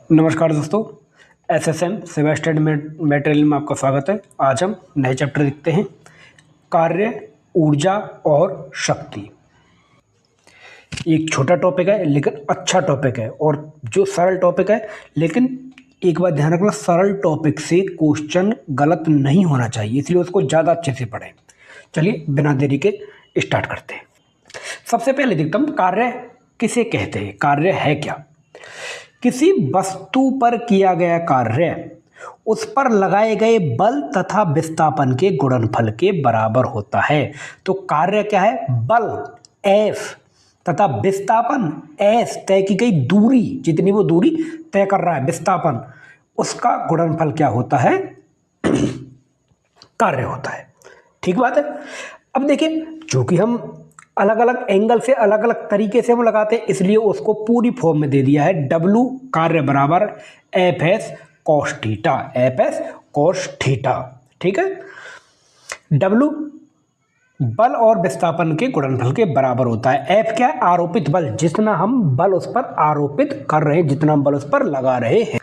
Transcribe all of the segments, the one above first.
नमस्कार दोस्तों, एसएसएम सेवा स्टडी मटेरियल में आपका स्वागत है। आज हम नए चैप्टर देखते हैं, कार्य, ऊर्जा और शक्ति। एक छोटा टॉपिक है लेकिन अच्छा टॉपिक है, और जो सरल टॉपिक है, लेकिन एक बात ध्यान रखना, सरल टॉपिक से क्वेश्चन गलत नहीं होना चाहिए, इसलिए उसको ज़्यादा अच्छे से पढ़ें। चलिए बिना देरी के स्टार्ट करते हैं। सबसे पहले देखता हूँ, कार्य किसे कहते हैं, कार्य है क्या। किसी वस्तु पर किया गया कार्य उस पर लगाए गए बल तथा विस्थापन के गुणनफल के बराबर होता है। तो कार्य क्या है, बल F तथा विस्थापन S, तय की गई दूरी, जितनी वो दूरी तय कर रहा है विस्थापन, उसका गुणनफल क्या होता है, कार्य होता है। ठीक बात है। अब देखिए, चूंकि हम अलग अलग एंगल से अलग अलग तरीके से हम लगाते हैं, इसलिए उसको पूरी फॉर्म में दे दिया है। W कार्य बराबर FS cos theta, FS cos theta. ठीक है। W बल और विस्थापन के गुणनफल के बराबर होता है। F क्या है, आरोपित बल, जितना हम बल उस पर आरोपित कर रहे हैं, जितना हम बल उस पर लगा रहे हैं,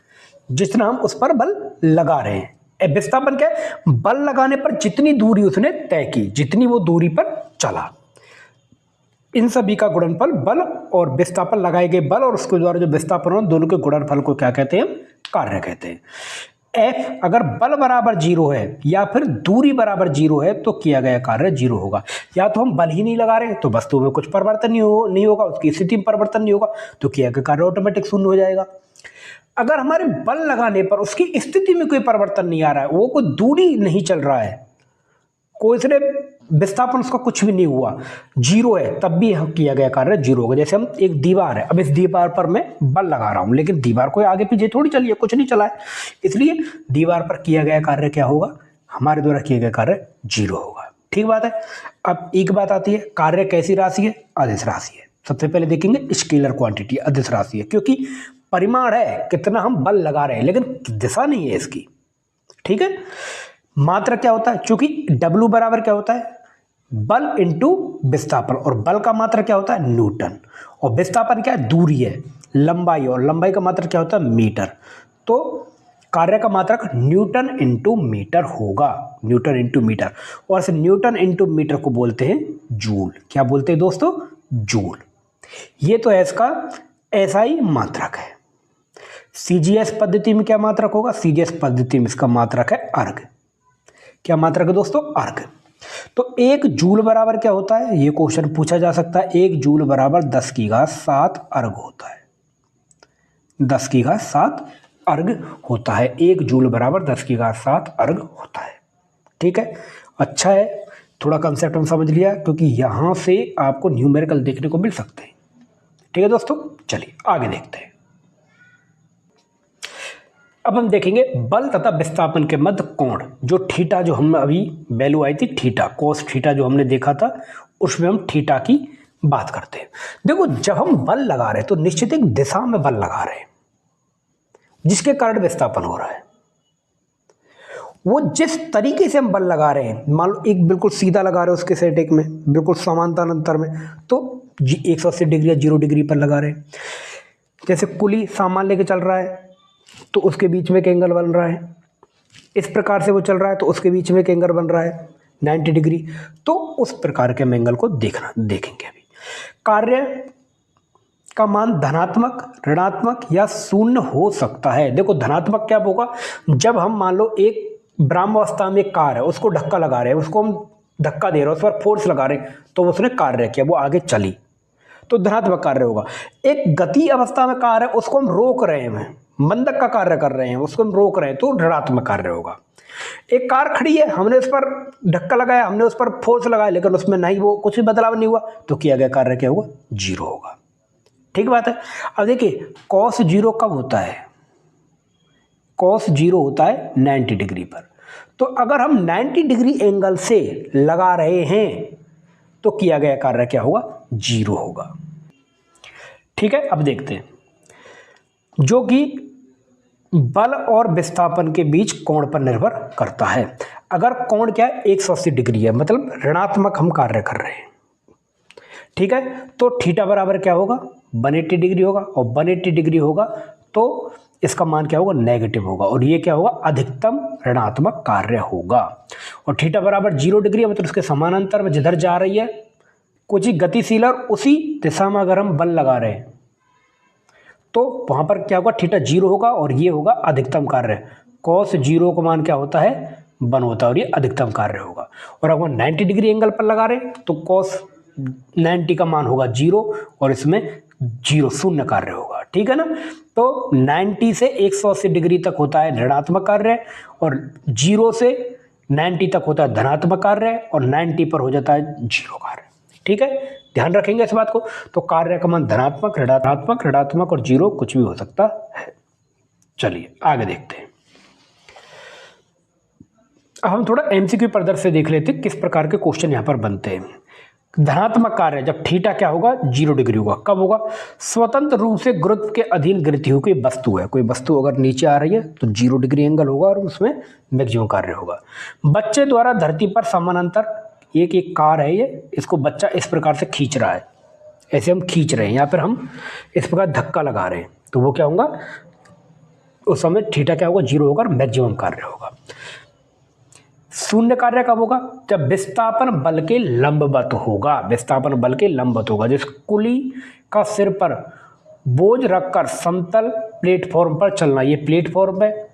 जितना हम उस पर बल लगा रहे हैं। विस्थापन क्या है, बल लगाने पर जितनी दूरी उसने तय की, जितनी वो दूरी पर चला, इन सभी का गुणनफल, बल और विस्थापन, लगाए गए बल और उसके द्वारा जो विस्थापन हो, दोनों के गुणनफल को क्या कहते हैं, कार्य कहते हैं। F अगर बल बराबर 0 है या फिर दूरी बराबर 0 है तो किया गया कार्य 0 होगा। या तो हम बल ही नहीं लगा रहे तो वस्तु में कुछ परिवर्तन नहीं होगा, उसकी स्थिति में परिवर्तन नहीं होगा, तो किया गया कार्य ऑटोमेटिक शून्य हो जाएगा। अगर हमारे बल लगाने पर उसकी स्थिति में कोई परिवर्तन नहीं आ रहा है, वो कोई दूरी नहीं चल रहा है, कोई सिर्फ विस्थापन उसका कुछ भी नहीं हुआ, 0 है, तब भी किया गया कार्य 0 होगा। जैसे हम एक दीवार है, अब इस दीवार पर मैं बल लगा रहा हूं, लेकिन दीवार कोई आगे पीछे थोड़ी चली है, कुछ नहीं चला है, इसलिए दीवार पर किया गया कार्य क्या होगा, हमारे द्वारा किया गया कार्य 0 होगा। ठीक बात है। अब एक बात आती है, कार्य कैसी राशि है, अदिश राशि है। सबसे पहले देखेंगे स्केलर क्वांटिटी, अदिश राशि है, क्योंकि परिमाण है कितना हम बल लगा रहे हैं, लेकिन दिशा नहीं है इसकी। ठीक है। मात्रा क्या होता है, चूंकि W बराबर क्या होता है, बल इंटू विस्थापन, और बल का मात्रा क्या होता है, न्यूटन, और विस्थापन क्या है, दूरी है, लंबाई, और लंबाई का मात्रा क्या होता है, मीटर। तो कार्य का मात्रक न्यूटन इंटू मीटर होगा, न्यूटन इंटू मीटर, और इस न्यूटन इंटू मीटर को बोलते हैं जूल। क्या बोलते हैं दोस्तों, जूल। ये तो है इसका SI मात्रक है। CGS पद्धति में क्या मात्रक होगा, CGS पद्धति में इसका मात्रक है अर्घ। क्या मात्रक है दोस्तों, अर्घ। तो 1 जूल बराबर क्या होता है, ये क्वेश्चन पूछा जा सकता है। 1 जूल बराबर 10 की घात 7 अर्घ होता है, 10 की घात 7 अर्घ होता है। 1 जूल बराबर 10 की घात 7 अर्घ होता है। ठीक है, अच्छा है, थोड़ा कंसेप्ट हम समझ लिया, क्योंकि यहां से आपको न्यूमेरिकल देखने को मिल सकते हैं। ठीक है दोस्तों, चलिए आगे देखते हैं। अब हम देखेंगे बल तथा विस्थापन के मध्य कोण, जो थीटा, जो हम अभी वैल्यू आई थी थीटा, कोस थीटा जो हमने देखा था, उसमें हम थीटा की बात करते हैं। देखो, जब हम बल लगा रहे हैं तो निश्चित एक दिशा में बल लगा रहे हैं, जिसके कारण विस्थापन हो रहा है। वो जिस तरीके से हम बल लगा रहे हैं, मान लो एक बिल्कुल सीधा लगा रहे हैं उसके सेट, एक में बिल्कुल समांतर में, तो 180 डिग्री या 0 डिग्री पर लगा रहे हैं। जैसे कुली सामान लेके चल रहा है तो उसके बीच में एक एंगल बन रहा है, इस प्रकार से वो चल रहा है तो उसके बीच में एक एंगल बन रहा है 90 डिग्री। तो उस प्रकार के हम एंगल को देखेंगे अभी। कार्य का मान धनात्मक, ऋणात्मक या शून्य हो सकता है। देखो, धनात्मक क्या होगा, जब हम मान लो एक ब्रह्मावस्था में एक कार है, उसको धक्का लगा रहे हैं, उसको हम धक्का दे रहे हैं, उस पर फोर्स लगा रहे हैं, तो उसने कार्य किया, वो आगे चली, तो धनात्मक कार्य होगा। एक गति अवस्था में कार है, उसको हम रोक रहे हैं, मंदक का कार्य कर रहे हैं, उसको हम रोक रहे हैं, तो ऋणात्मक कार्य होगा। एक कार खड़ी है, हमने उस पर धक्का लगाया, हमने उस पर फोर्स लगाया, लेकिन उसमें नहीं, वो कुछ भी बदलाव नहीं हुआ, तो किया गया कार्य क्या होगा, 0 होगा। ठीक बात है। अब देखिए, cos 0 कब होता है, cos 0 होता है 90 डिग्री पर। तो अगर हम 90 डिग्री एंगल से लगा रहे हैं तो किया गया कार्य क्या होगा, 0 होगा। ठीक है। अब देखते हैं, जो कि बल और विस्थापन के बीच कोण पर निर्भर करता है। अगर कोण क्या है, 180 डिग्री है, मतलब ऋणात्मक हम कार्य कर रहे हैं। ठीक है, तो थीटा बराबर क्या होगा, 180 डिग्री होगा, और 180 डिग्री होगा तो इसका मान क्या होगा, नेगेटिव होगा, और ये क्या होगा, अधिकतम ऋणात्मक कार्य होगा। और थीटा बराबर 0 डिग्री, मतलब उसके समानांतर में जिधर जा रही है कुछ ही गतिशील और उसी दिशा में अगर हम बल लगा रहे हैं तो वहां पर क्या होगा, थीटा 0 होगा और ये होगा अधिकतम कार्य। कॉस 0 का मान क्या होता है, 1 होता है, और ये अधिकतम कार्य होगा। और अगर 90 डिग्री एंगल पर लगा रहे हैं तो कॉस 90 का मान होगा 0 और इसमें 0 शून्य कार्य होगा। ठीक है ना। तो 90 से 180 डिग्री तक होता है ऋणात्मक कार्य और 0 से 90 तक होता है धनात्मक कार्य और 90 पर हो जाता है 0 कार्य। ठीक है, ध्यान रखेंगे इस बात को। तो कार्य का मान धनात्मक, ऋणात्मक, ऋणात्मक और 0 कुछ भी हो सकता है। चलिए आगे देखते हैं। अब हम थोड़ा एमसीक्यू पद्धति से देख लेते हैं किस प्रकार के क्वेश्चन यहाँ पर बनते हैं। धनात्मक कार्य जब थीटा क्या होगा, 0 डिग्री होगा। कब होगा, स्वतंत्र रूप से गुरुत्व के अधीन गिरती हुई कोई वस्तु है। कोई वस्तु अगर नीचे आ रही है तो 0 डिग्री एंगल होगा और उसमें मैक्सिमम कार्य होगा। बच्चे द्वारा धरती पर समानांतर एक कार है, ये इसको बच्चा इस प्रकार से खींच रहा है, ऐसे हम खींच रहे हैं, यहाँ पर हम इस प्रकार धक्का लगा रहे हैं, तो वो क्या होगा, उस समय थीटा क्या होगा, 0 होगा और मैक्सिमम कार्य होगा। शून्य कार्य कब होगा, जब विस्थापन बल के लंबवत होगा। विस्थापन बल के लंबवत होगा, जिस कुली का सिर पर बोझ रखकर समतल प्लेटफॉर्म पर चलना। ये प्लेटफॉर्म है,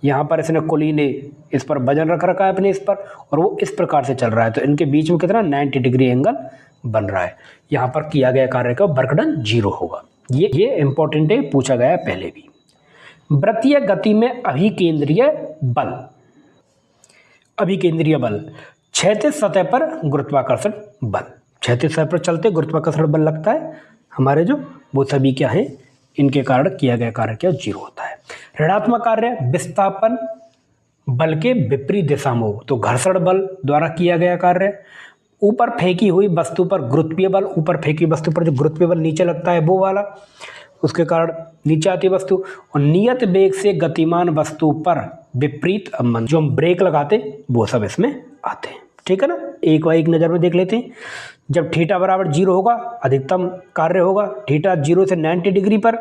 यहाँ पर इसने कुली ने इस पर वजन रख रखा है अपने इस पर और वो इस प्रकार से चल रहा है, तो इनके बीच में कितना 90 डिग्री एंगल बन रहा है। यहाँ पर किया गया कार्य का वर्क डन 0 होगा। ये इंपॉर्टेंट है, पूछा गया है पहले भी। वृत्तीय गति में अभिकेंद्रीय बल, अभिकेंद्रीय बल, क्षैतिज सतह पर गुरुत्वाकर्षण बल। क्षैतिज सतह पर चलते गुरुत्वाकर्षण बल लगता है हमारे जो, वो सभी क्या है, इनके कारण किया गया कार्य क्या 0 होता है। ऋणात्मक कार्य विस्थापन बल के विपरीत दिशा में हो, तो घर्षण बल द्वारा किया गया कार्य। ऊपर फेंकी हुई वस्तु पर गुरुत्वीय बल, ऊपर फेंकी वस्तु पर जो गुरुत्वीय बल नीचे लगता है वो वाला, उसके कारण नीचे आती है वस्तु। और नियत वेग से गतिमान वस्तु पर विपरीत अवमंदन, जो हम ब्रेक लगाते वो सब इसमें आते हैं। ठीक है ना, एक बार एक नज़र में देख लेते हैं। जब थीटा बराबर 0 होगा अधिकतम कार्य होगा। थीटा 0 से 90 डिग्री पर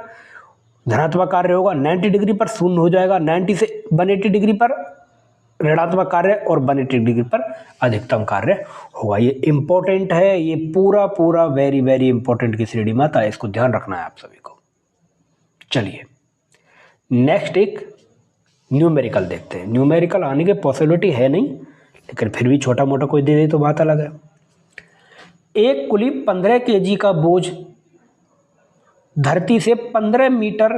धनात्मक कार्य होगा, 90 डिग्री पर शून्य हो जाएगा, 90 से 180 डिग्री पर ऋणात्मक कार्य और 180 डिग्री पर अधिकतम कार्य होगा। ये इंपॉर्टेंट है, ये पूरा वेरी वेरी इंपॉर्टेंट की श्रेणी में आता है, इसको ध्यान रखना है आप सभी को। चलिए नेक्स्ट एक न्यूमेरिकल देखते हैं। न्यूमेरिकल आने की पॉसिबिलिटी है नहीं, लेकिन फिर भी छोटा मोटा कोई दे दे तो बात अलग है। एक कुली 15 kg का बोझ धरती से 15 मीटर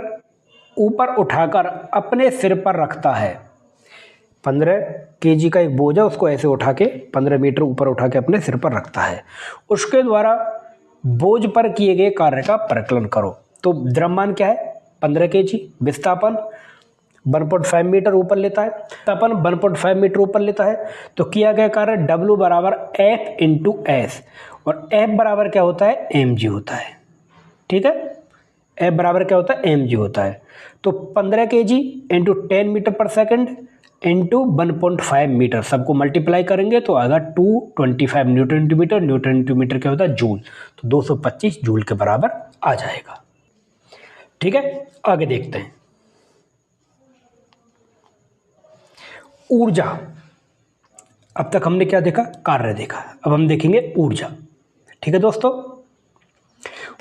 ऊपर उठाकर अपने सिर पर रखता है। 15 kg का एक बोझ है, उसको ऐसे उठा के 15 मीटर ऊपर उठा के अपने सिर पर रखता है। उसके द्वारा बोझ पर किए गए कार्य का परिकलन करो। तो द्रव्यमान क्या है, 15 kg, विस्थापन 1.5 मीटर ऊपर लेता है, विस्थापन 1.5 मीटर ऊपर लेता है, तो किया गया कार्य W बराबर F इंटू S, और F बराबर क्या होता है, mg होता है। ठीक है, F बराबर क्या होता है, mg होता है। तो 15 kg into 10 metre per second into 1.5 metre, सबको मल्टीप्लाई करेंगे तो आएगा 225 newton into metre. Newton into metre क्या होता है, जूल, तो 225 जूल के बराबर आ जाएगा। ठीक है, आगे देखते हैं। ऊर्जा, अब तक हमने क्या देखा, कार्य देखा, अब हम देखेंगे ऊर्जा। ठीक है दोस्तों,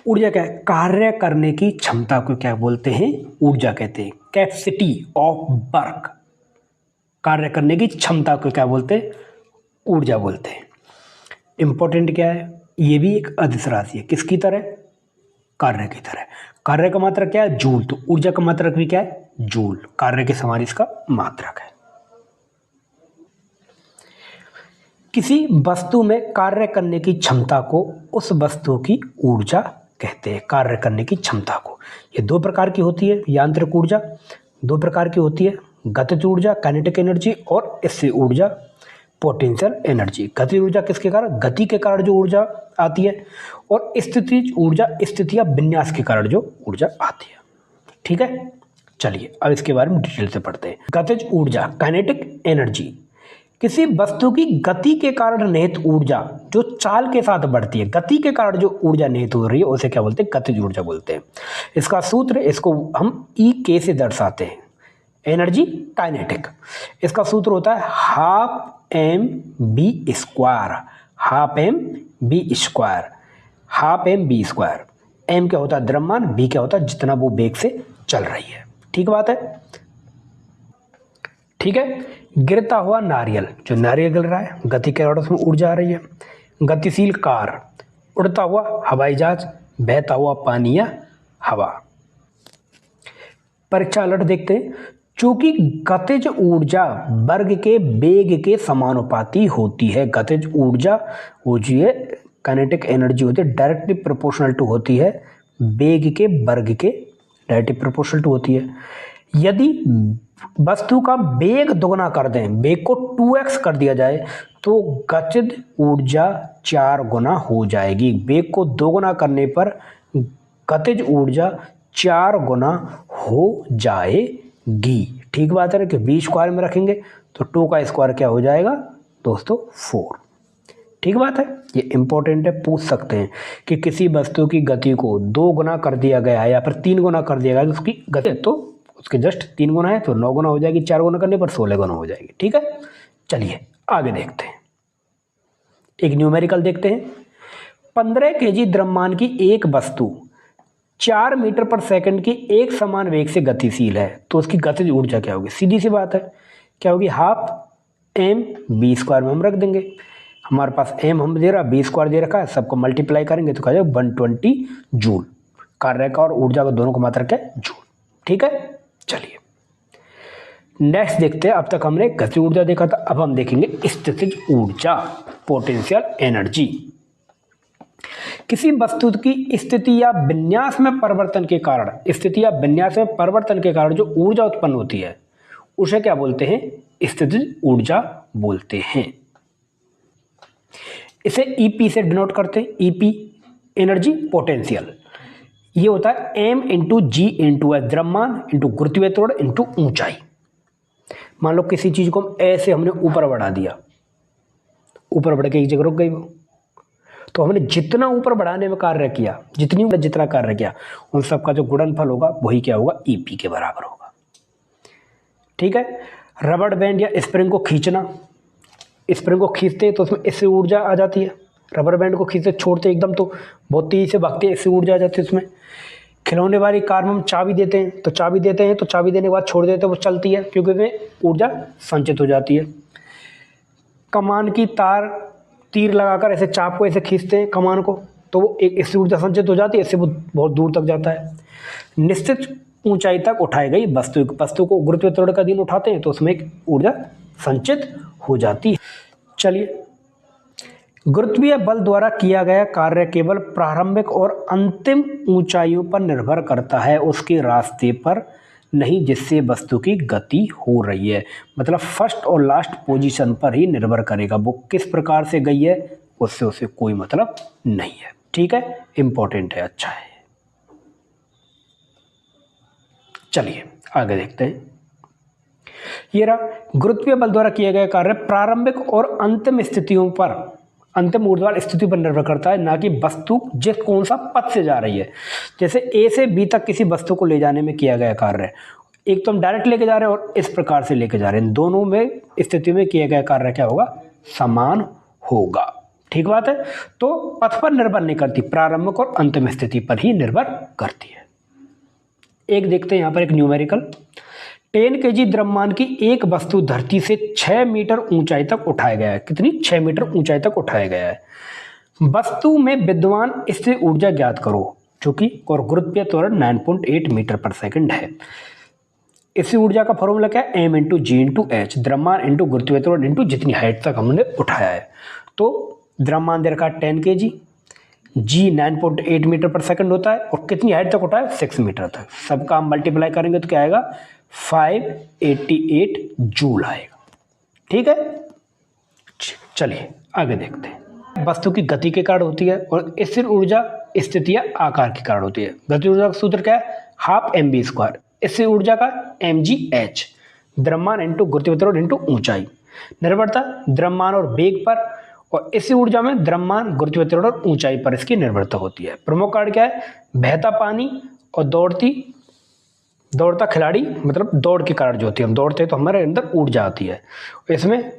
ऊर्जा क्या है, कार्य करने की क्षमता को क्या बोलते हैं, ऊर्जा कहते हैं। कैपेसिटी ऑफ वर्क, कार्य करने की क्षमता को क्या बोलते हैं, ऊर्जा बोलते हैं। इंपॉर्टेंट क्या है, ये भी एक अदिश राशि है, किसकी तरह, कार्य की तरह। कार्य का मात्रक क्या है, जूल, तो ऊर्जा का मात्रक भी क्या है, जूल, कार्य के समान इसका मात्रक है। किसी वस्तु में कार्य करने की क्षमता को उस वस्तु की ऊर्जा कहते हैं। कार्य करने की क्षमता को, ये 2 प्रकार की होती है, यांत्रिक ऊर्जा 2 प्रकार की होती है, गतिज ऊर्जा काइनेटिक एनर्जी, और इससे ऊर्जा पोटेंशियल एनर्जी। गतिज ऊर्जा किसके कारण, गति के कारण जो ऊर्जा आती है, और स्थितिज ऊर्जा स्थिति या विन्यास के कारण जो ऊर्जा आती है। ठीक है, चलिए अब इसके बारे में डिटेल से पढ़ते हैं। गतिज ऊर्जा काइनेटिक एनर्जी किसी वस्तु की गति के कारण निहित ऊर्जा जो चाल के साथ बढ़ती है, गति के कारण जो ऊर्जा निहित हो रही है उसे क्या बोलते हैं? गतिज ऊर्जा बोलते हैं। इसका सूत्र, इसको हम E से दर्शाते हैं, एनर्जी काइनेटिक। इसका सूत्र होता है half M B square, half M B square, half M B square. M क्या होता है? द्रव्यमान, बी क्या होता है? जितना वो वेग से चल रही है। ठीक बात है, ठीक है। गिरता हुआ नारियल, जो नारियल गिर रहा है, गति के कारण उसमें ऊर्जा आ रही है। गतिशील कार, उड़ता हुआ हवाई जहाज, बहता हुआ पानी या हवा। परीक्षा अलर्ट देखते हैं। चूंकि गतिज ऊर्जा वर्ग के वेग के समानुपाती होती है, गतिज ऊर्जा होती है, काइनेटिक एनर्जी होती है, डायरेक्टली प्रोपोर्शनल टू होती है वेग के वर्ग के, डायरेक्टली प्रोपोर्शनल टू होती है। यदि वस्तु का वेग दोगुना कर दें, वेग को 2x कर दिया जाए, तो गतिज ऊर्जा 4 गुना हो जाएगी। वेग को दोगुना करने पर गतिज ऊर्जा 4 गुना हो जाएगी। ठीक बात है ना, कि v स्क्वायर में रखेंगे तो 2 का स्क्वायर क्या हो जाएगा दोस्तों? 4। ठीक बात है, ये इंपॉर्टेंट है, पूछ सकते हैं कि किसी वस्तु की गति को 2 गुना कर दिया गया है या फिर 3 गुना कर दिया गया है, तो उसकी गति तो उसके जस्ट 3 गुना है तो 9 गुना हो जाएगी, 4 गुना करने पर 16 गुना हो जाएगी। ठीक है, चलिए आगे देखते हैं, एक न्यूमेरिकल देखते हैं। 15 kg द्रव्यमान की एक वस्तु 4 मीटर पर सेकंड की एक समान वेग से गतिशील है, तो उसकी गतिज ऊर्जा क्या होगी? सीधी सी बात है, क्या होगी? हाफ एम बी स्क्वायर में हम रख देंगे। हमारे पास एम हम दे रहा, बी स्क्वायर दे रखा है, सबको मल्टीप्लाई करेंगे तो क्या जाएगा? 120 जूल। कार्य का और ऊर्जा का दोनों का मात्रक क्या है? जूल। ठीक है, चलिए नेक्स्ट देखते हैं। अब तक हमने गतिज ऊर्जा देखा था, अब हम देखेंगे स्थितिज ऊर्जा, पोटेंशियल एनर्जी। किसी वस्तु की स्थिति या विन्यास में परिवर्तन के कारण, स्थिति या विन्यास में परिवर्तन के कारण जो ऊर्जा उत्पन्न होती है उसे क्या बोलते हैं? स्थितिज ऊर्जा बोलते हैं। इसे ईपी से डिनोट करते हैं, ईपी एनर्जी पोटेंशियल। ये होता है एम इंटू जी इंटू एस, द्रव्यमान इंटू गुरुत्वीय त्वरण इंटू ऊंचाई। मान लो किसी चीज को हम ऐसे हमने ऊपर बढ़ा दिया, ऊपर बढ़ के एक जगह रुक गई वो, तो हमने जितना ऊपर बढ़ाने में कार्य किया, जितना कार्य किया, उन सब का जो गुणनफल होगा वही क्या होगा? ईपी के बराबर होगा। ठीक है। रबड़ बैंड या स्प्रिंग को खींचना, स्प्रिंग को खींचते हैं तो उसमें इससे ऊर्जा आ जाती है, रबर बैंड को खींचते छोड़ते एकदम तो बहुत तेजी से भागते हैं, इससे ऊर्जा आ जाती है उसमें। खिलौने वाली कार में हम चाबी देते हैं तो चाबी देने के बाद छोड़ देते हैं, वो चलती है क्योंकि उसमें ऊर्जा संचित हो जाती है। कमान की तीर लगाकर ऐसे चाप को ऐसे खींचते हैं कमान को, तो वो एक इससे ऊर्जा संचित हो जाती है, इससे वो बहुत दूर तक जाता है। निश्चित ऊंचाई तक उठाई गई वस्तु को गुरुत्वीय त्वरण का अधीन उठाते हैं तो उसमें एक ऊर्जा संचित हो जाती है। चलिए, गुरुत्वीय बल द्वारा किया गया कार्य केवल प्रारंभिक और अंतिम ऊंचाइयों पर निर्भर करता है, उसके रास्ते पर नहीं जिससे वस्तु की गति हो रही है। मतलब फर्स्ट और लास्ट पोजीशन पर ही निर्भर करेगा, वो किस प्रकार से गई है उससे उसे कोई मतलब नहीं है। ठीक है, इंपॉर्टेंट है, अच्छा है। चलिए आगे देखते हैं। ये रहा, गुरुत्वीय बल द्वारा किया गया कार्य प्रारंभिक और अंतिम स्थितियों पर, अंतिम ऊर्ध्वाधर स्थिति पर निर्भर करता है, ना कि वस्तु जिस कौन सा पथ से जा रही है। जैसे ए से बी तक किसी वस्तु को ले जाने में किया गया कार्य, एक तो हम डायरेक्ट लेके जा रहे हैं और इस प्रकार से लेके जा रहे हैं, दोनों में स्थिति में किया गया कार्य क्या होगा? समान होगा। ठीक बात है, तो पथ पर निर्भर नहीं करती, प्रारंभिक और अंतिम स्थिति पर ही निर्भर करती है। एक देखते हैं यहाँ पर एक न्यूमेरिकल। 10 kg द्रव्यमान की एक वस्तु धरती से 6 मीटर ऊंचाई तक उठाया गया है। कितनी? 6 मीटर ऊंचाई तक उठाया गया है। वस्तु में विद्यमान स्थिर ऊर्जा ज्ञात करो, जो कि और गुरुत्वीय त्वरण 9.8 मीटर पर सेकंड है। इसी ऊर्जा का फॉर्मूला क्या है? एम इंटू जी इंटू एच, द्रव्यमान इंटू गुरुत्वीय त्वरण इंटू जितनी हाइट तक हमने उठाया है। तो द्रव्यमान दे रखा 10 kg, जी 9.8 मीटर पर सेकंड होता है और कितनी हाइट तक उठाया? 6 मीटर तक। सबका हम मल्टीप्लाई करेंगे तो क्या आएगा? 588 जूल आएगा। ठीक है, चलिए आगे देखते हैं। वस्तु की गति के कारण होती है और स्थिर ऊर्जा स्थिति या आकार के कारण होती है। गति ऊर्जा का सूत्र क्या है? Half mv square. स्थिर ऊर्जा का mgh, द्रव्यमान इंटू गुरुत्वीय त्वरण इंटू ऊंचाई। निर्भरता द्रव्यमान और वेग पर, और इसी ऊर्जा में द्रव्यमान, गुरुत्वाकर्षण और ऊंचाई पर इसकी निर्भरता होती है। प्रमुख कारण क्या है? बहता पानी और दौड़ता खिलाड़ी, मतलब दौड़ के कारण जो होती है, हम दौड़ते हैं तो हमारे अंदर ऊर्जा आती है। इसमें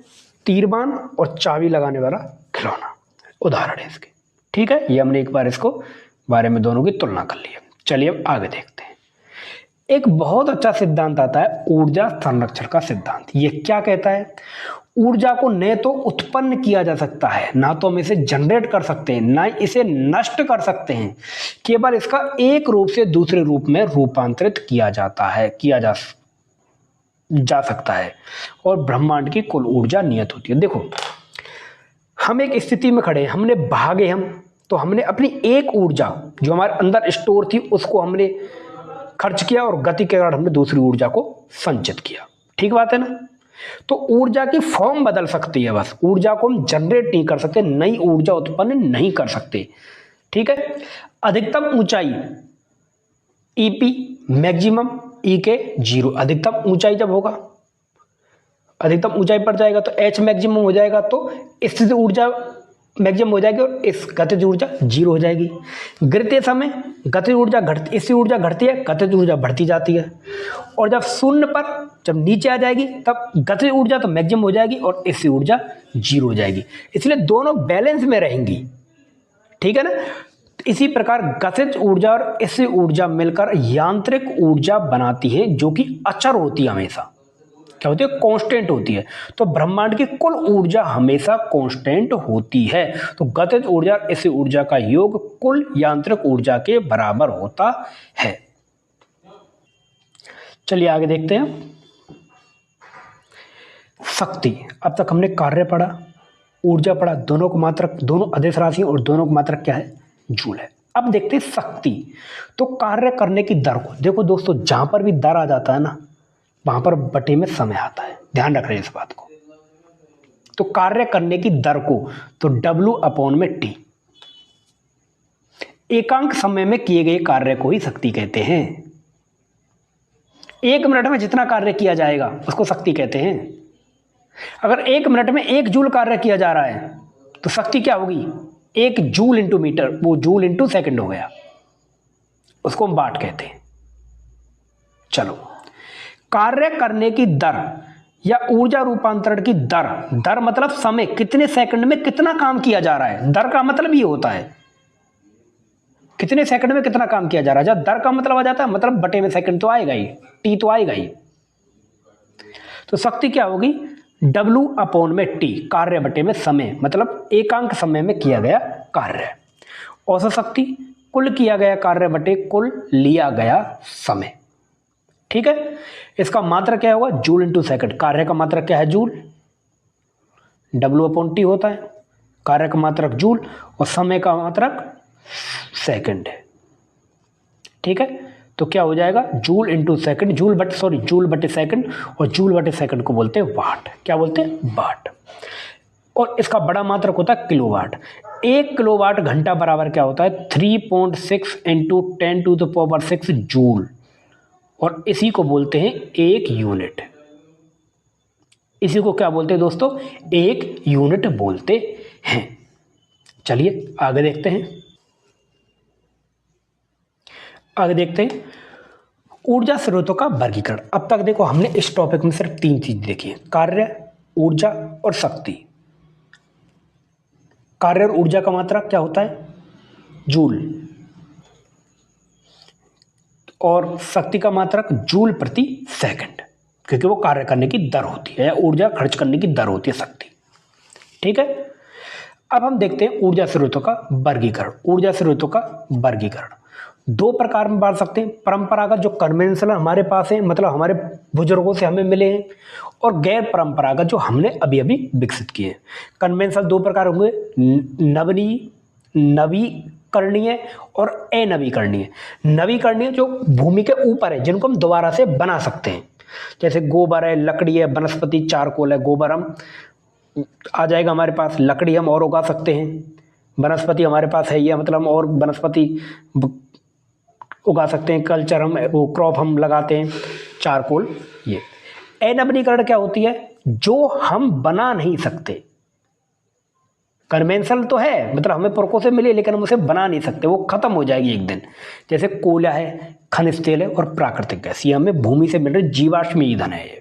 तीरबान और चाबी लगाने वाला खिलौना उदाहरण है इसके। ठीक है, ये हमने एक बार इसको बारे में दोनों की तुलना कर ली है। चलिए अब आगे देखते हैं। एक बहुत अच्छा सिद्धांत आता है ऊर्जा संरक्षण का सिद्धांत। ये क्या कहता है? ऊर्जा को न तो उत्पन्न किया जा सकता है, ना तो हम इसे जनरेट कर सकते हैं, ना इसे नष्ट कर सकते हैं, केवल इसका एक रूप से दूसरे रूप में रूपांतरित किया जा सकता है। और ब्रह्मांड की कुल ऊर्जा नियत होती है। देखो, हम एक स्थिति में खड़े हैं, हमने भागे तो हमने अपनी एक ऊर्जा जो हमारे अंदर स्टोर थी उसको हमने खर्च किया और गति के कारण हमने दूसरी ऊर्जा को संचित किया। ठीक बात है ना? तो ऊर्जा की फॉर्म बदल सकती है, बस ऊर्जा को हम जनरेट नहीं कर सकते, नई ऊर्जा उत्पन्न नहीं कर सकते। ठीक है, अधिकतम ऊंचाई ईपी, मैक्सिमम ई के 0। अधिकतम ऊंचाई जब होगा, अधिकतम ऊंचाई पर जाएगा तो एच मैक्सिमम हो जाएगा, तो स्थितिज ऊर्जा मैक्सिमम हो जाएगी और इस गतिज ऊर्जा 0 हो जाएगी। गिरते समय गतिज ऊर्जा घटती, इससे ऊर्जा घटती है, गतिज ऊर्जा बढ़ती जाती है। और जब शून्य पर जब नीचे आ जाएगी तब गतिज ऊर्जा तो मैक्सिमम हो जाएगी और इससे ऊर्जा 0 हो जाएगी। इसलिए दोनों बैलेंस में रहेंगी। ठीक है ना? इसी प्रकार गतिज ऊर्जा और इससे ऊर्जा मिलकर यांत्रिक ऊर्जा बनाती है, जो कि अचर होती है, हमेशा क्या होती है? कांस्टेंट होती है। तो ब्रह्मांड की कुल ऊर्जा हमेशा कांस्टेंट होती है। तो गतिज ऊर्जा और इससे ऊर्जा का योग कुल यांत्रिक ऊर्जा के बराबर होता है। चलिए आगे देखते हैं। शक्ति, अब तक हमने कार्य पढ़ा, ऊर्जा पढ़ा, दोनों को मात्रक, दोनों अदिश राशि और दोनों को मात्रक क्या है? जूल है। अब देखते हैं शक्ति। तो कार्य करने की दर को देखो दोस्तों, जहां पर भी दर आ जाता है ना, वहां पर बटे में समय आता है, ध्यान रख रहे हैं इस बात को। तो कार्य करने की दर को तो W/T, एकांक समय में किए गए कार्य को ही शक्ति कहते हैं। 1 मिनट में जितना कार्य किया जाएगा उसको शक्ति कहते हैं। अगर 1 मिनट में 1 जूल कार्य किया जा रहा है तो शक्ति क्या होगी? 1 जूल इंटू मीटर, वो जूल इंटू सेकंड हो गया, उसको हम वाट कहते हैं। चलो, कार्य करने की दर या ऊर्जा रूपांतरण की दर, दर मतलब समय, कितने सेकंड में कितना काम किया जा रहा है, दर का मतलब ये होता है कितने सेकंड में कितना काम किया जा रहा है। जब दर का मतलब आ जाता है, मतलब बटे में सेकंड तो आएगा ही, टी तो आएगा ही। तो शक्ति क्या होगी? W/T, कार्य बटे में समय, मतलब एकांक समय में किया गया कार्य। औसत शक्ति, कुल किया गया कार्य बटे कुल लिया गया समय। ठीक है, इसका मात्रक क्या होगा? Joule into second. कार्य का मात्रक क्या है? जूल। W/T होता है, कार्य का मात्रक जूल और समय का मात्रक सेकंड है। ठीक है, तो क्या हो जाएगा? जूल इंटू सेकंड, जूल बटे सेकंड, और जूल बटे सेकंड को बोलते हैं वाट। क्या बोलते हैं? वाट। और इसका बड़ा मात्रक होता है किलोवाट। 1 किलोवाट घंटा बराबर क्या होता है? 3.6 इंटू 10⁶ जूल, और इसी को बोलते हैं 1 यूनिट। इसी को क्या बोलते हैं दोस्तों? 1 यूनिट बोलते हैं। चलिए आगे देखते हैं। ऊर्जा स्रोतों का वर्गीकरण। अब तक देखो, हमने इस टॉपिक में सिर्फ 3 चीज देखी है, कार्य, ऊर्जा और शक्ति। कार्य और ऊर्जा का मात्रक क्या होता है? जूल, और शक्ति का मात्रक जूल प्रति सेकंड, क्योंकि वो कार्य करने की दर होती है, ऊर्जा खर्च करने की दर होती है शक्ति। ठीक है, अब हम देखते हैं ऊर्जा स्रोतों का वर्गीकरण। ऊर्जा स्रोतों का वर्गीकरण 2 प्रकार में बांट सकते हैं। परंपरागत जो कन्वेंशनल हमारे पास है, मतलब हमारे बुजुर्गों से हमें मिले हैं, और गैर परंपरागत जो हमने अभी अभी विकसित किए हैं। कन्वेंशनल 2 प्रकार होंगे, नवीकरणीय और अनवीकरणीय। नवीकरणीय जो भूमि के ऊपर है, जिनको हम दोबारा से बना सकते हैं, जैसे गोबर है, लकड़ी है, वनस्पति चारकोल है। गोबर हम आ जाएगा हमारे पास, लकड़ी हम और उगा सकते हैं, वनस्पति हमारे पास है ये, मतलब हम और वनस्पति उगा सकते हैं, कल्चर हम वो क्रॉप हम लगाते हैं, चारकोल। ये अनवीकरण क्या होती है? जो हम बना नहीं सकते। कन्वेंशनल तो है, मतलब हमें प्रको से मिले, लेकिन हम उसे बना नहीं सकते, वो खत्म हो जाएगी एक दिन। जैसे कोयला है, खनिज तेल है और प्राकृतिक गैस, ये हमें भूमि से मिल रहे जीवाश्म ईंधन है ये,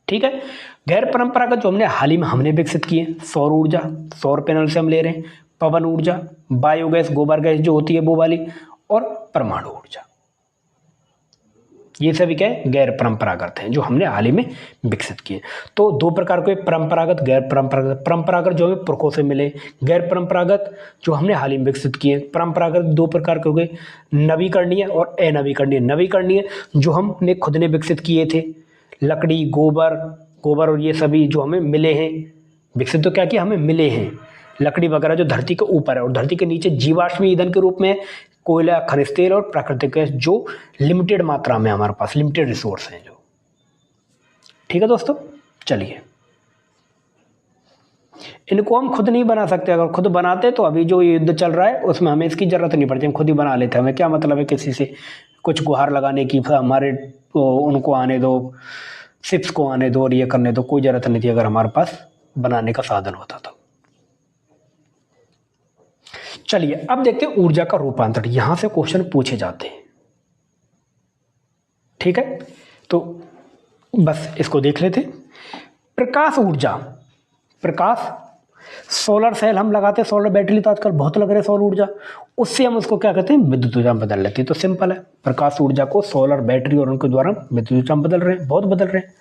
ठीक है। गैर परंपरागत जो हमने हाल ही में हमने विकसित किए, सौर ऊर्जा, सौर पैनल से हम ले रहे हैं, पवन ऊर्जा, बायोगैस, गोबर गैस जो होती है वो वाली, और परमाणु ऊर्जा, ये सभी क्या है, गैर परंपरागत हैं जो हमने हाल ही में विकसित किए। तो दो प्रकार के, परंपरागत, गैर परंपरागत। परंपरागत जो हमें पुरखों से मिले, गैर परंपरागत जो हमने हाल ही में विकसित किए। परंपरागत दो प्रकार के हो गए, नवीकरणीय और अनवीकरणीय। नवीकरणीय जो हमने खुद ने विकसित किए थे, लकड़ी, गोबर और ये सभी जो हमें मिले हैं, विकसित तो क्या किया, हमें मिले हैं। लकड़ी वगैरह जो धरती के ऊपर है और धरती के नीचे जीवाश्म ईंधन के रूप में कोयला, खनिज तेल और प्राकृतिक गैस, जो लिमिटेड मात्रा में हमारे पास, लिमिटेड रिसोर्स हैं जो, ठीक है दोस्तों। चलिए, इनको हम खुद नहीं बना सकते। अगर खुद बनाते तो अभी जो युद्ध चल रहा है उसमें हमें इसकी जरूरत नहीं पड़ती, हम खुद ही बना लेते। हमें क्या मतलब है किसी से कुछ गुहार लगाने की, हमारे उनको आने दो, शिप्स को आने दो और ये करने दो, कोई जरूरत नहीं थी अगर हमारे पास बनाने का साधन होता तो। चलिए अब देखते हैं ऊर्जा का रूपांतरण, यहां से क्वेश्चन पूछे जाते हैं, ठीक है। तो बस इसको देख लेते हैं। प्रकाश ऊर्जा, प्रकाश, सोलर सेल हम लगाते हैं, सोलर बैटरी तो आजकल बहुत लग रहे हैं, सौर ऊर्जा, उससे हम उसको क्या कहते हैं, विद्युत ऊर्जा में बदल लेते हैं। तो सिंपल है, प्रकाश ऊर्जा को सोलर बैटरी और उनके द्वारा विद्युत ऊर्जा में बदल रहे हैं, बहुत बदल रहे हैं।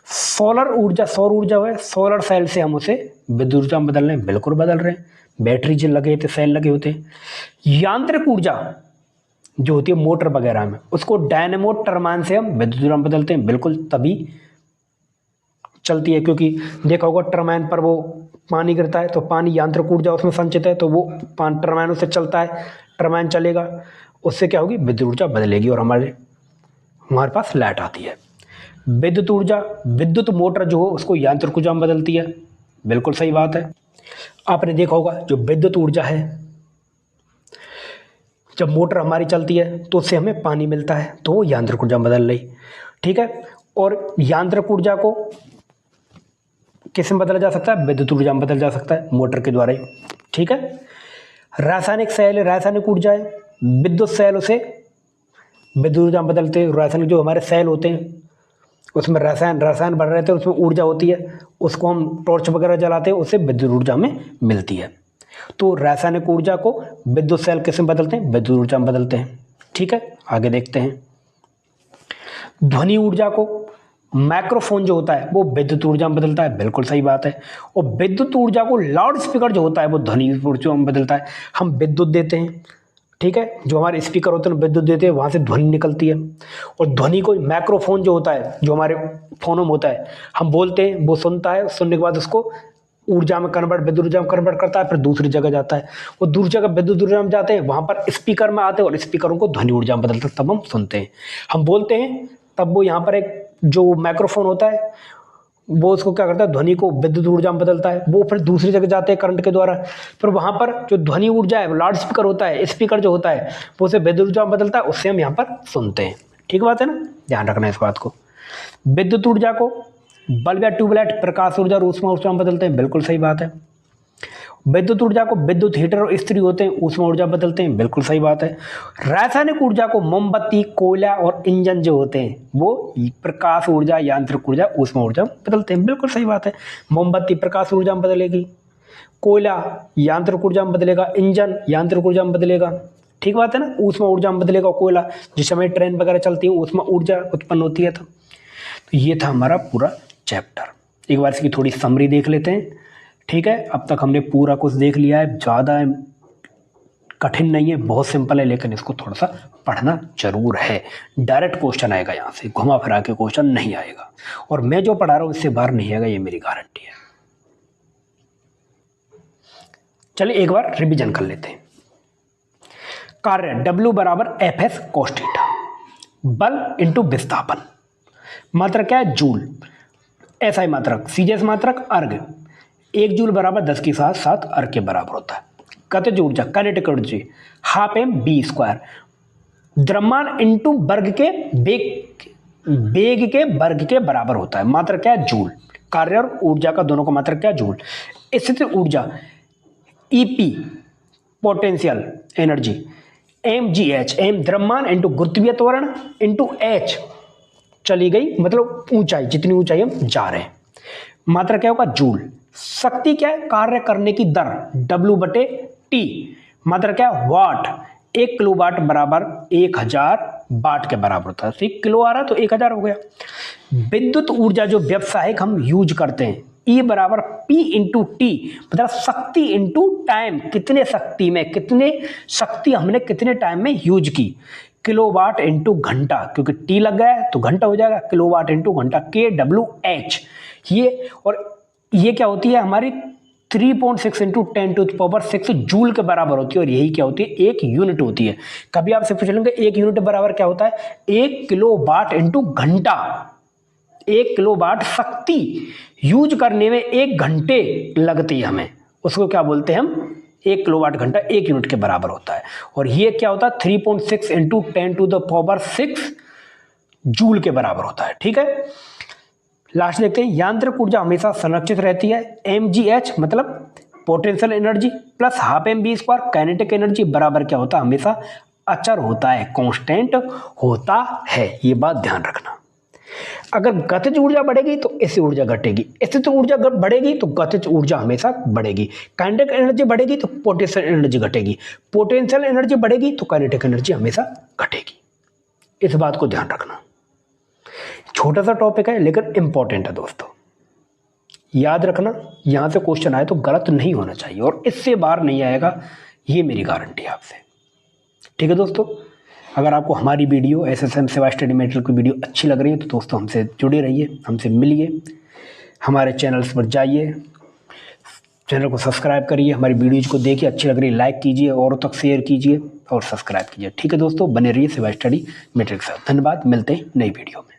सोलर ऊर्जा, सौर ऊर्जा है, सोलर सेल से हम उसे विद्युत ऊर्जा में बदल रहे हैं, बिल्कुल बदल रहे हैं। बैटरी जो लगे थे, सेल लगे होते हैं। यांत्रिक ऊर्जा जो होती है मोटर वगैरह में, उसको डायनेमो टरबाइन से हम विद्युत ऊर्जा में बदलते हैं, बिल्कुल तभी चलती है, क्योंकि देखा होगा टरबाइन पर वो पानी गिरता है तो पानी, यांत्रिक ऊर्जा उसमें संचित है, तो वो टरबाइन उससे चलता है, टरबाइन चलेगा, उससे क्या होगी, विद्युत ऊर्जा बदलेगी और हमारे पास लाइट आती है। विद्युत ऊर्जा, विद्युत मोटर जो हो उसको यांत्रिक ऊर्जा में बदलती है, बिल्कुल सही बात है। आपने देखा होगा जो विद्युत ऊर्जा है, जब मोटर हमारी चलती है तो उससे हमें पानी मिलता है, तो वो यांत्रिक ऊर्जा में बदल रही, ठीक है। और यांत्रिक ऊर्जा को किस में बदला जा सकता है, विद्युत ऊर्जा में बदला जा सकता है, मोटर के द्वारा ही, ठीक है। रासायनिक सेल, रासायनिक ऊर्जा है, विद्युत सेल उसे विद्युत ऊर्जा में बदलते हैं। रासायनिक जो हमारे सेल होते हैं उसमें रसायन बढ़ रहे थे, उसमें ऊर्जा होती है, उसको हम टॉर्च वगैरह जलाते हैं, उससे विद्युत ऊर्जा में मिलती है। तो रासायनिक ऊर्जा को विद्युत सेल किसमें बदलते हैं, विद्युत ऊर्जा में बदलते हैं, ठीक है। आगे देखते हैं, ध्वनि ऊर्जा को, माइक्रोफोन जो होता है वो विद्युत ऊर्जा में बदलता है, बिल्कुल सही बात है। और विद्युत ऊर्जा को लाउड स्पीकर जो होता है वो ध्वनि ऊर्जा में बदलता है। हम विद्युत देते हैं, ठीक है, जो हमारे स्पीकर होते हैं विद्युत देते हैं, वहाँ से ध्वनि निकलती है। और ध्वनि को माइक्रोफोन जो होता है, जो हमारे फोनों में होता है, हम बोलते हैं, वो सुनता है, सुनने के बाद उसको ऊर्जा में कन्वर्ट, विद्युत ऊर्जा में कन्वर्ट करता है, फिर दूसरी जगह जाता है। वो दूसरी जगह विद्युत ऊर्जा में जाते हैं, वहाँ पर स्पीकर में आते हैं और स्पीकरों को ध्वनि ऊर्जा में बदलते हैं, तब हम सुनते हैं। हम बोलते हैं तब वो यहाँ पर एक जो माइक्रोफोन होता है वो उसको क्या करता है, ध्वनि को विद्युत ऊर्जा में बदलता है, वो फिर दूसरी जगह जाते हैं करंट के द्वारा, फिर वहाँ पर जो ध्वनि ऊर्जा है, लाउड स्पीकर होता है, स्पीकर जो होता है वो उसे विद्युत ऊर्जा में बदलता है, उससे हम यहाँ पर सुनते हैं, ठीक बात है ना, ध्यान रखना है इस बात को। विद्युत ऊर्जा को बल्ब या ट्यूबलाइट, प्रकाश ऊर्जा और ऊष्मा ऊर्जा में बदलते हैं, बिल्कुल सही बात है। विद्युत ऊर्जा को विद्युत हीटर और इस्त्री होते हैं, ऊष्मा ऊर्जा बदलते हैं, बिल्कुल सही बात है। रासायनिक ऊर्जा को मोमबत्ती, कोयला और इंजन जो होते हैं वो प्रकाश ऊर्जा, यांत्रिक ऊर्जा, ऊष्मा ऊर्जा बदलते हैं, बिल्कुल सही बात है। मोमबत्ती प्रकाश ऊर्जा में बदलेगी, कोयला यांत्रिक ऊर्जा में बदलेगा, इंजन यांत्रिक ऊर्जा में बदलेगा, ठीक बात है ना। ऊष्मा ऊर्जा में बदलेगा कोयला, जिस समय ट्रेन वगैरह चलती है ऊष्मा ऊर्जा उत्पन्न होती है। तो ये था हमारा पूरा चैप्टर। एक बार इसकी थोड़ी समरी देख लेते हैं, ठीक है। अब तक हमने पूरा कुछ देख लिया है, ज़्यादा कठिन नहीं है, बहुत सिंपल है, लेकिन इसको थोड़ा सा पढ़ना जरूर है। डायरेक्ट क्वेश्चन आएगा, यहाँ से घुमा फिरा के क्वेश्चन नहीं आएगा, और मैं जो पढ़ा रहा हूँ इससे बाहर नहीं आएगा, ये मेरी गारंटी है। चलिए एक बार रिवीजन कर लेते हैं। कार्य W बराबर Fs cos थीटा, बल इंटू विस्थापन, मात्रक क्या है, जूल, SI मात्रक, CGS मात्रक, अर्ग, 1 जूल बराबर 10 की 7 अर्ग के बराबर होता है। गतिज ऊर्जा, काइनेटिक ऊर्जा, हाफ m/v स्क्वायर, द्रव्यमान इंटू वर्ग के वेग के वर्ग के बराबर होता है, मात्रक क्या है, जूल, कार्य और ऊर्जा का दोनों का मात्रक क्या, जूल। स्थितिज ऊर्जा EP potential energy, mgh, m द्रव्यमान इंटू गुरुत्वीय त्वरण इंटू h चली गई, मतलब ऊंचाई, जितनी ऊंचाई हम जा रहे हैं, मात्रा क्या होगा, जूल। शक्ति क्या है, कार्य करने की दर W/T, मात्रा क्या है, वाट। 1 किलोवाट बराबर 1000 वाट के बराबर होता है। 1 किलो आ रहा तो 1000 हो गया। विद्युत ऊर्जा जो व्यावसायिक हम यूज करते हैं, E बराबर P इंटू टी, मतलब शक्ति इंटू टाइम, कितने शक्ति में, कितने शक्ति हमने कितने टाइम में यूज की। किलोवाट इंटू घंटा, क्योंकि टी लग गया है तो घंटा हो जाएगा, किलोवाट इंटू घंटा, kWh। ये और ये क्या होती है हमारी 3.6 इंटू 10⁶ जूल के बराबर होती है, और यही क्या होती है, एक यूनिट होती है। कभी आपसे पूछ लेंगे एक यूनिट बराबर क्या होता है, 1 किलोवाट इंटू घंटा। 1 किलोवाट शक्ति यूज करने में 1 घंटे लगती है हमें, उसको क्या बोलते हैं हम, 1 किलोवाट घंटा 1 यूनिट के बराबर होता है। और ये क्या होता है 3.6 इंटू 10⁶ जूल के बराबर होता है। ठीक है, लास्ट देखते हैं, यांत्रिक ऊर्जा हमेशा संरक्षित रहती है। mgh मतलब potential energy plus half mv² kinetic energy बराबर क्या होता है, हमेशा अचर होता है, कांस्टेंट होता है। ये बात ध्यान रखना। अगर गतिज ऊर्जा बढ़ेगी तो स्थितिज ऊर्जा घटेगी, स्थितिज ऊर्जा बढ़ेगी तो गतिज ऊर्जा हमेशा बढ़ेगी, काइनेटिक एनर्जी बढ़ेगी तो पोटेंशियल एनर्जी घटेगी, पोटेंशियल एनर्जी बढ़ेगी तो काइनेटिक एनर्जी हमेशा घटेगी। इस बात को ध्यान रखना। छोटा सा टॉपिक है लेकिन इंपॉर्टेंट है दोस्तों, याद रखना। यहां से क्वेश्चन आए तो गलत नहीं होना चाहिए और इससे बाहर नहीं आएगा, ये मेरी गारंटी है आपसे। ठीक है दोस्तों, अगर आपको हमारी वीडियो SSM सेवा स्टडी मटेरियल की वीडियो अच्छी लग रही है तो दोस्तों हमसे जुड़े रहिए, हमसे मिलिए, हमारे चैनल्स पर जाइए, चैनल को सब्सक्राइब करिए, हमारी वीडियोज को देखिए, अच्छी लग रही है लाइक कीजिए, औरों तक शेयर कीजिए और सब्सक्राइब कीजिए। ठीक है दोस्तों, बने रहिए सेवा स्टडी मटेरियल के साथ। धन्यवाद, मिलते हैं नई वीडियो में।